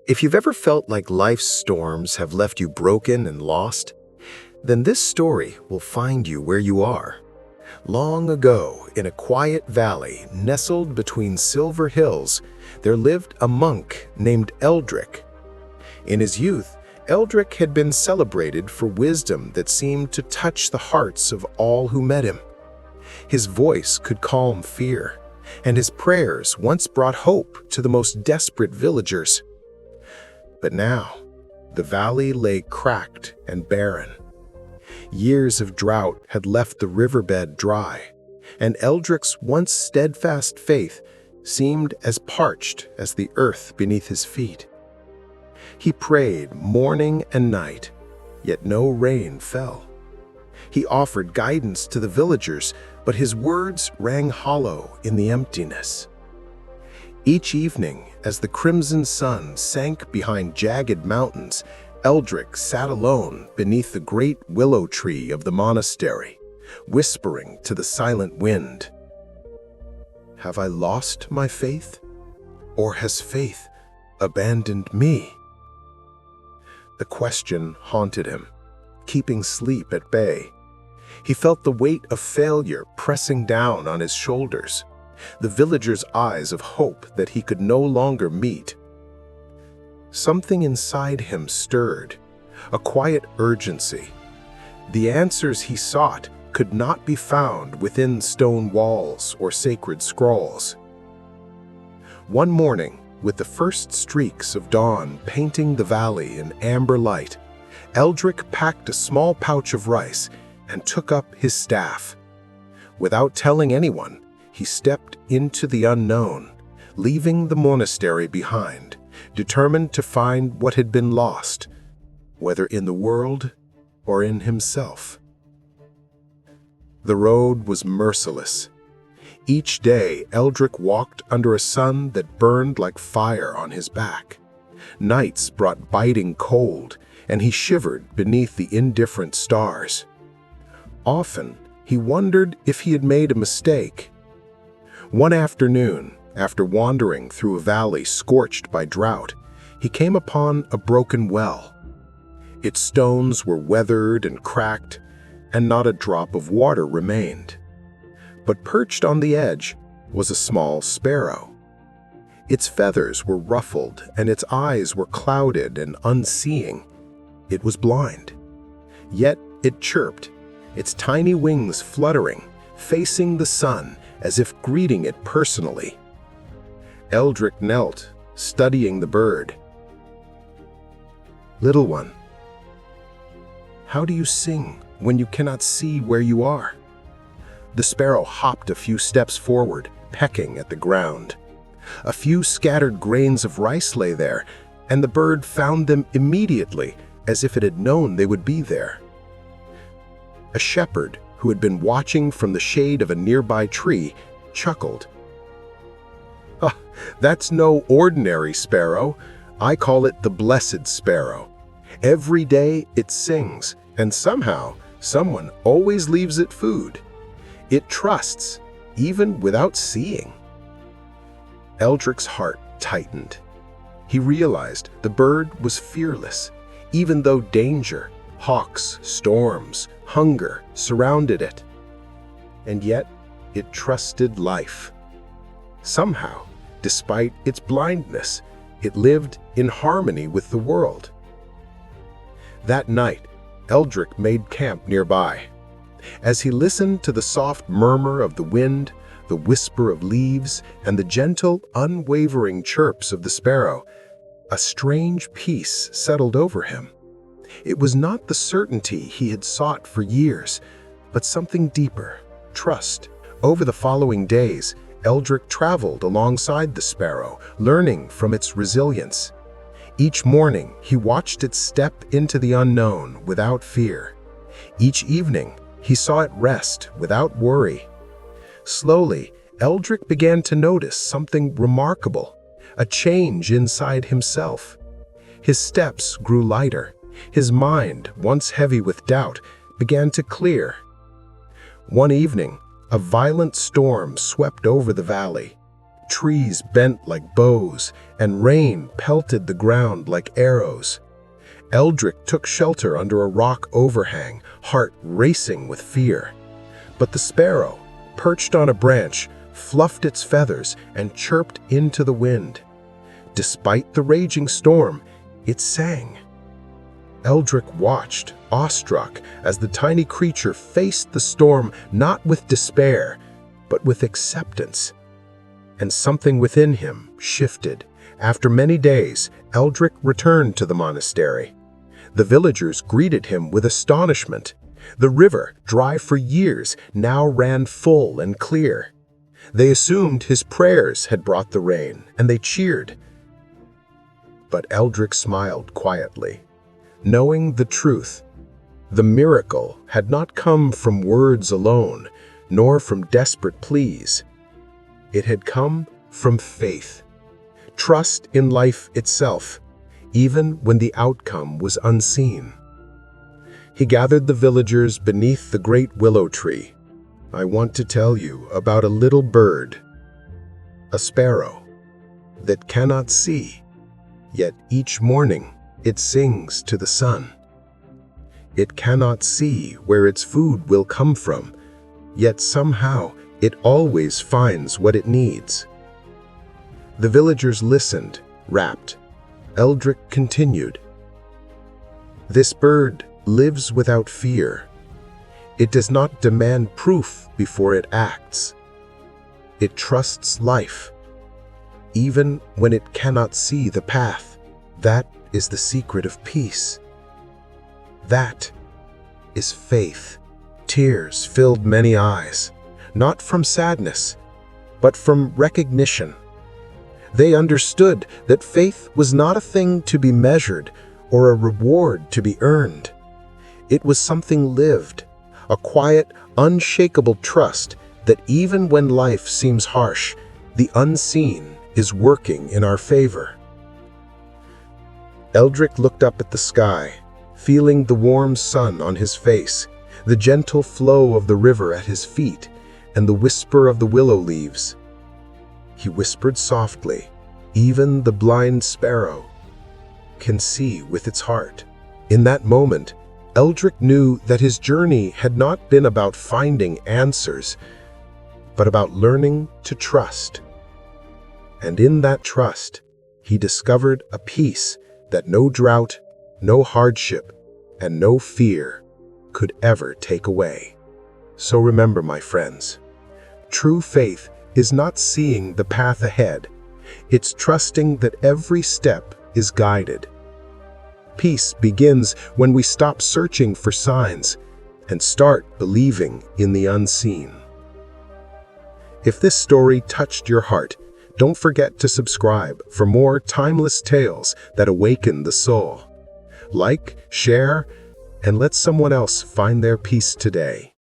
If you've ever felt like life's storms have left you broken and lost, then this story will find you where you are. Long ago, in a quiet valley nestled between silver hills, there lived a monk named Eldrick. In his youth, Eldrick had been celebrated for wisdom that seemed to touch the hearts of all who met him. His voice could calm fear, and his prayers once brought hope to the most desperate villagers. But now, the valley lay cracked and barren. Years of drought had left the riverbed dry, and Eldrick's once steadfast faith seemed as parched as the earth beneath his feet. He prayed morning and night, yet no rain fell. He offered guidance to the villagers, but his words rang hollow in the emptiness. Each evening, as the crimson sun sank behind jagged mountains, Eldrick sat alone beneath the great willow tree of the monastery, whispering to the silent wind, "Have I lost my faith? Or has faith abandoned me?" The question haunted him, keeping sleep at bay. He felt the weight of failure pressing down on his shoulders, the villagers' eyes of hope that he could no longer meet. Something inside him stirred, a quiet urgency. The answers he sought could not be found within stone walls or sacred scrolls. One morning, with the first streaks of dawn painting the valley in amber light, Eldrick packed a small pouch of rice and took up his staff. Without telling anyone, he stepped into the unknown, leaving the monastery behind, determined to find what had been lost, whether in the world or in himself. The road was merciless. Each day, Eldrick walked under a sun that burned like fire on his back. Nights brought biting cold, and he shivered beneath the indifferent stars. Often, he wondered if he had made a mistake. One afternoon, after wandering through a valley scorched by drought, he came upon a broken well. Its stones were weathered and cracked, and not a drop of water remained. But perched on the edge was a small sparrow. Its feathers were ruffled, and its eyes were clouded and unseeing. It was blind. Yet it chirped, its tiny wings fluttering, facing the sun as if greeting it personally. Eldrick knelt, studying the bird. "Little one, how do you sing when you cannot see where you are?" The sparrow hopped a few steps forward, pecking at the ground. A few scattered grains of rice lay there, and the bird found them immediately, as if it had known they would be there. A shepherd, who had been watching from the shade of a nearby tree, chuckled. "Ah, that's no ordinary sparrow. I call it the blessed sparrow. Every day it sings, and somehow someone always leaves it food. It trusts, even without seeing." Eldrick's heart tightened. He realized the bird was fearless, even though danger, hawks, storms, hunger surrounded it. And yet, it trusted life. Somehow, despite its blindness, it lived in harmony with the world. That night, Eldrick made camp nearby. As he listened to the soft murmur of the wind, the whisper of leaves, and the gentle, unwavering chirps of the sparrow, a strange peace settled over him. It was not the certainty he had sought for years, but something deeper, trust. Over the following days, Eldrick traveled alongside the sparrow, learning from its resilience. Each morning, he watched it step into the unknown without fear. Each evening, he saw it rest without worry. Slowly, Eldrick began to notice something remarkable, a change inside himself. His steps grew lighter. His mind, once heavy with doubt, began to clear. One evening, a violent storm swept over the valley. Trees bent like bows, and rain pelted the ground like arrows. Eldrick took shelter under a rock overhang, heart racing with fear. But the sparrow, perched on a branch, fluffed its feathers and chirped into the wind. Despite the raging storm, it sang. Eldrick watched, awestruck, as the tiny creature faced the storm not with despair, but with acceptance. And something within him shifted. After many days, Eldrick returned to the monastery. The villagers greeted him with astonishment. The river, dry for years, now ran full and clear. They assumed his prayers had brought the rain, and they cheered. But Eldrick smiled quietly, knowing the truth. The miracle had not come from words alone, nor from desperate pleas. It had come from faith, trust in life itself, even when the outcome was unseen. He gathered the villagers beneath the great willow tree. I want to tell you about a little bird, a sparrow, that cannot see, yet each morning it sings to the sun. It cannot see where its food will come from, yet somehow it always finds what it needs. The villagers listened, rapt. Eldrick continued. This bird lives without fear. It does not demand proof before it acts. It trusts life, even when it cannot see the path. That is the secret of peace. That is faith. Tears filled many eyes, not from sadness, but from recognition. They understood that faith was not a thing to be measured or a reward to be earned. It was something lived, a quiet, unshakable trust that even when life seems harsh, the unseen is working in our favor. Eldrick looked up at the sky, feeling the warm sun on his face, the gentle flow of the river at his feet, and the whisper of the willow leaves. He whispered softly, even the blind sparrow can see with its heart. In that moment, Eldrick knew that his journey had not been about finding answers, but about learning to trust. And in that trust, he discovered a peace that no drought, no hardship, and no fear could ever take away. So remember, my friends, true faith is not seeing the path ahead. It's trusting that every step is guided. Peace begins when we stop searching for signs and start believing in the unseen. If this story touched your heart, don't forget to subscribe for more timeless tales that awaken the soul. Like, share, and let someone else find their peace today.